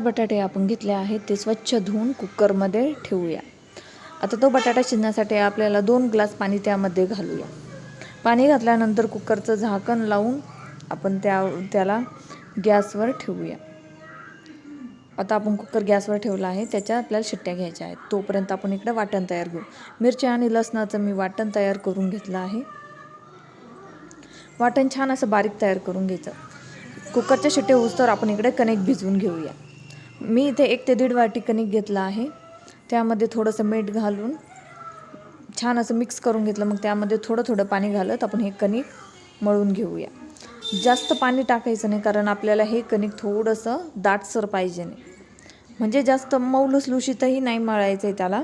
बटाटे आपण घेतले आहेत ते स्वच्छ धुवून कुकरमध्ये ठेवूया। आता तो बटाटा शिजण्यासाठी आपल्याला 2 ग्लास पाणी त्यामध्ये घालूया। पाणी घातल्यानंतर कुकरचं झाकण लावून आपण त्याला गॅसवर ठेवूया। आता आपण कुकर गॅसवर ठेवला आहे, त्याच्या आपल्याला शिट्ट्या घ्यायच्या आहेत। तोपर्यंत आपण इकडे वाटण तयार करू। मिरची आणि लसणाचं मी वाटण तयार करून घेतलं आहे। वाटण छान असं बारीक तयार करून घ्यायचं। कुकरच्या शिट्टे होऊस्तोवर आपण इकडे कणिक भिजवून घेऊया। मी इथे 1 ते 1.5 वाटी कणिक घेतला आहे। त्यामध्ये थोडंसं मीठ घालून छान असं मिक्स करून घेतलं। मग त्यामध्ये थोडं पाणी घालत आपण हे कणिक मळून घेऊया। जास्त पाणी टाकायचं नाही, कारण आपल्याला हे कणिक थोडंसं दाटसर पाहिजे नाही, म्हणजे जास्त मऊ लुसलुशीतही नाही मळायचं आहे त्याला।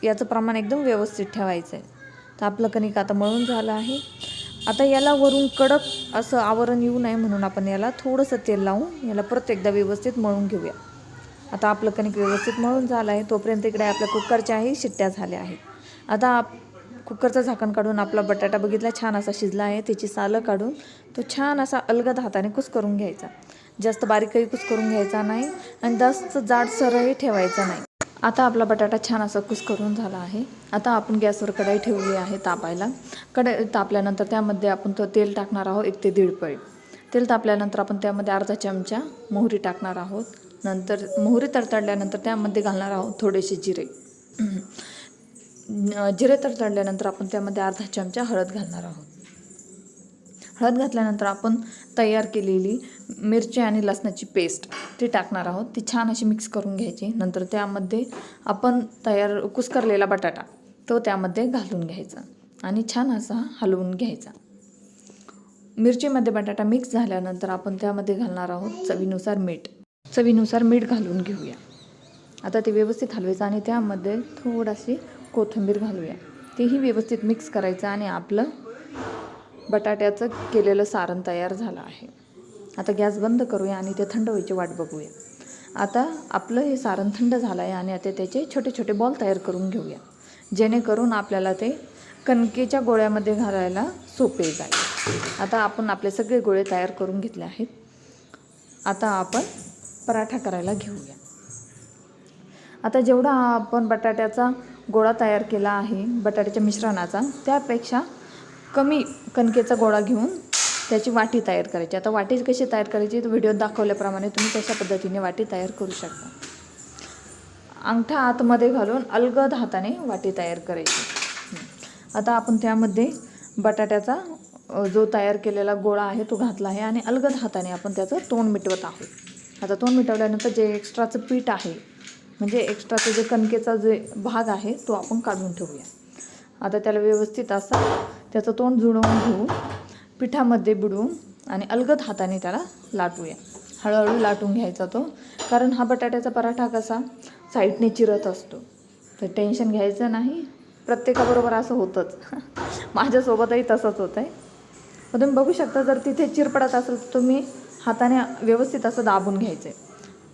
याचं प्रमाण एकदम व्यवस्थित ठेवायचं आहे। तर आपलं कणिक आता मळून झालं आहे। आता याला वरून कडक असं आवरण येऊ नये म्हणून आपण याला थोडंसं तेल लावून याला परत एकदा व्यवस्थित मळून घेऊया। आता आपलं कणिक व्यवस्थित मळून झालं आहे, तोपर्यंत इकडे आपल्या कुकरच्याही शिट्ट्या झाल्या आहेत। आता कुकरचं झाकण काढून आपला बटाटा बघितला छान असा शिजला आहे। त्याची सालं काढून तो छान असा अलगद हाताने कुस्करून घ्यायचा। जास्त बारीकही कुस्करून घ्यायचा नाही आणि जास्त जाडसरही ठेवायचा नाही। आता आपला बटाटा छान असा कुस्करून झाला आहे। आता आपण गॅसवर कढई ठेवली आहे तापायला। कढई तापल्यानंतर त्यामध्ये आपण तेल टाकणार आहोत 1 ते 1.5 पळी। तेल तापल्यानंतर आपण त्यामध्ये अर्धा चमचा मोहरी टाकणार आहोत। नंतर मोहरी तडतडल्यानंतर त्यामध्ये घालणार आहोत थोडेसे जिरे। जिरे तडतडल्यानंतर आपण त्यामध्ये अर्धा चमचा हळद घालणार आहोत। हळद घातल्यानंतर आपण तयार केलेली मिरची आणि लसणाची पेस्ट ती टाकणार आहोत। ती छान अशी मिक्स करून घ्यायची। नंतर त्यामध्ये आपण कुस्करलेला बटाटा तो त्यामध्ये घालून घ्यायचा आणि छान असा हलवून घ्यायचा। मिरचीमध्ये बटाटा मिक्स झाल्यानंतर आपण त्यामध्ये घालणार आहोत चवीनुसार मीठ। चवीनुसार मीठ घालून घेऊया। आता ते व्यवस्थित हलवायचं आणि त्यामध्ये थोडीशी कोथिंबीर घालूया। तेही व्यवस्थित मिक्स करायचं आणि आपलं बटाट्याचं केलेलं सारण तयार झालं आहे। आता गॅस बंद करूया आणि ते थंड व्हायची वाट बघूया। आता आपलं हे सारण थंड झालं आहे आणि आता त्याचे छोटे छोटे बॉल तयार करून घेऊया, जेणेकरून आपल्याला ते कणकेच्या गोळ्यामध्ये घालायला सोपे जाईल। आता आपण आपले सगळे गोळे तयार करून घेतले आहेत। आता आपण पराठा करायला घेऊया। आता जेवढा आपण बटाट्याचा गोळा तयार केला आहे बटाट्याच्या मिश्रणाचा, त्यापेक्षा कमी कणकेचा गोळा घेऊन त्याची वाटी तयार करायची। आता वाटी कशी तयार करायची तर व्हिडिओत दाखवल्याप्रमाणे तुम्ही तशा पद्धतीने वाटी तयार करू शकता। अंगठा आतमध्ये घालून अलगद हाताने वाटी तयार करायची। आता आपण त्यामध्ये बटाट्याचा जो तयार केलेला गोळा आहे तो घातला आहे आणि अलगद हाताने आपण त्याचं तोंड मिटवत आहोत। आता तोंड मिटवल्यानंतर जे एक्स्ट्राचं पीठ आहे, म्हणजे एक्स्ट्राचं जे कणकेचा जे भाग आहे तो आपण काढून ठेवूया। आता त्याला व्यवस्थित असं त्याचं तोंड जुळवून घेऊन पिठामध्ये बुडवून आणि अलगद हाताने त्याला लाटूया। हळूहळू लाटून घ्यायचा तो, कारण हा बटाट्याचा पराठा कसा साईडने चिरत असतो, तर टेन्शन घ्यायचं नाही। प्रत्येकाबरोबर असं होतंच माझ्यासोबतही तसंच होतं आहे। पण तुम्ही बघू शकता, जर तिथे चिर पडत असेल तर तुम्ही हाताने व्यवस्थित असं दाबून घ्यायचं आहे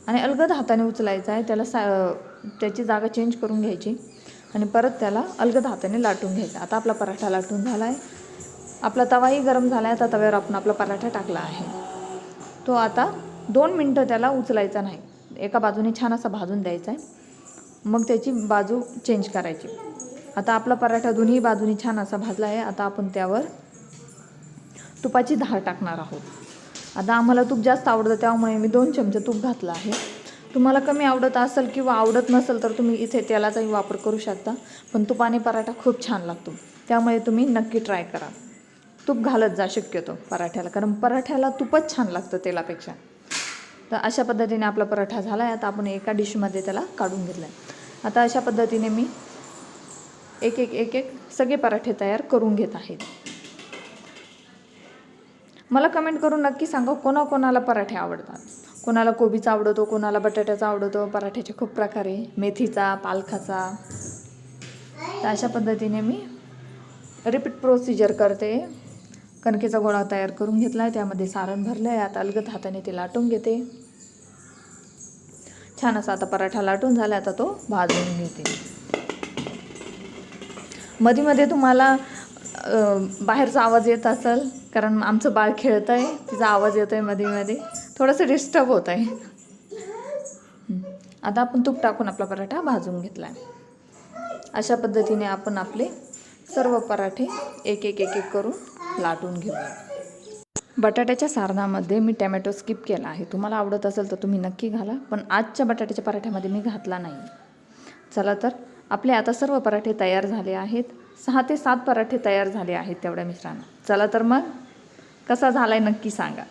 आणि अलगद हाताने उचलायचं आहे। त्याची जागा चेंज करून घ्यायची आणि परत त्याला अलगद हाताने लाटून घ्यायचा। आता आपला पराठा लाटून झाला आहे। आपला तवाही गरम झाला आहे। आता तव्यावर आपण आपला पराठा टाकला आहे। तो आता 2 मिनटं त्याला उचलायचा नाही, एका बाजूने छान असा भाजून द्यायचा आहे, मग त्याची बाजू चेंज करायची। आता आपला पराठा दोन्ही बाजूनी छान असा भाजला आहे। आता आपण त्यावर तुपाची धार टाकणार आहोत। आता आम्हाला तूप जास्त आवडतं, त्यामुळे मी 2 चमचे तूप घातलं आहे। तुम्हाला कमी आवडत असेल किंवा आवडत नसेल तर तुम्ही इथे तेलाचाही वापर करू शकता, पण तुपाने पराठा खूप छान लागतो, त्यामुळे तुम्ही नक्की ट्राय करा। तूप घालत जा शक्यतो पराठ्याला, कारण पराठ्याला तुपच छान लागतं तेलापेक्षा। तर अशा पद्धतीने आपला पराठा झाला आहे। आता आपण एका डिशमध्ये त्याला काढून घेतलं आहे। आता अशा पद्धतीने मी एक एक सगळे पराठे तयार करून घेत आहे। मला कमेंट करून नक्की सांगा कोणाकोणाला पराठे आवडतात। कोणाला कोबीचा आवडतो, कोणाला बटाट्याचा आवडतो। पराठ्याचे खूप प्रकार आहे, मेथीचा, पालकाचा। तर अशा पद्धतीने मी रिपीट प्रोसिजर करते। कणकेचा गोळा तयार करून घेतला आहे, त्यामध्ये सारण भरलं आहे। आता अलगद हाताने ते लाटून घेते। छान असा आता पराठा लाटून झाला, आता तो भाजून घेते। मध्ये मध्ये तुम्हाला बाहेरचा आवाज येत असेल, कारण आमचं बाळ खेळतं आहे, तिचा आवाज येतो आहे मध्ये मध्ये, थोडंसं डिस्टर्ब होत आहे। आता आपण तूप टाकून आपला पराठा भाजून घेतला आहे. अशा पद्धतीने आपण आपले सर्व पराठे एक एक एक एक करून लाटून घेऊया. बटाट्याच्या सारणामध्ये मी टॅमॅटो स्किप केला आहे. तुम्हाला आवडत असेल तर तुम्ही नक्की घाला, पण आजच्या बटाट्याच्या पराठ्यामध्ये मी घातला नाही. चला तर आपले आता सर्व पराठे तयार झाले आहेत. 6 ते 7 पराठे तयार झाले आहेत तेवढ्या मिश्रणात. चला तर मग कसा झाला आहे नक्की सांगा.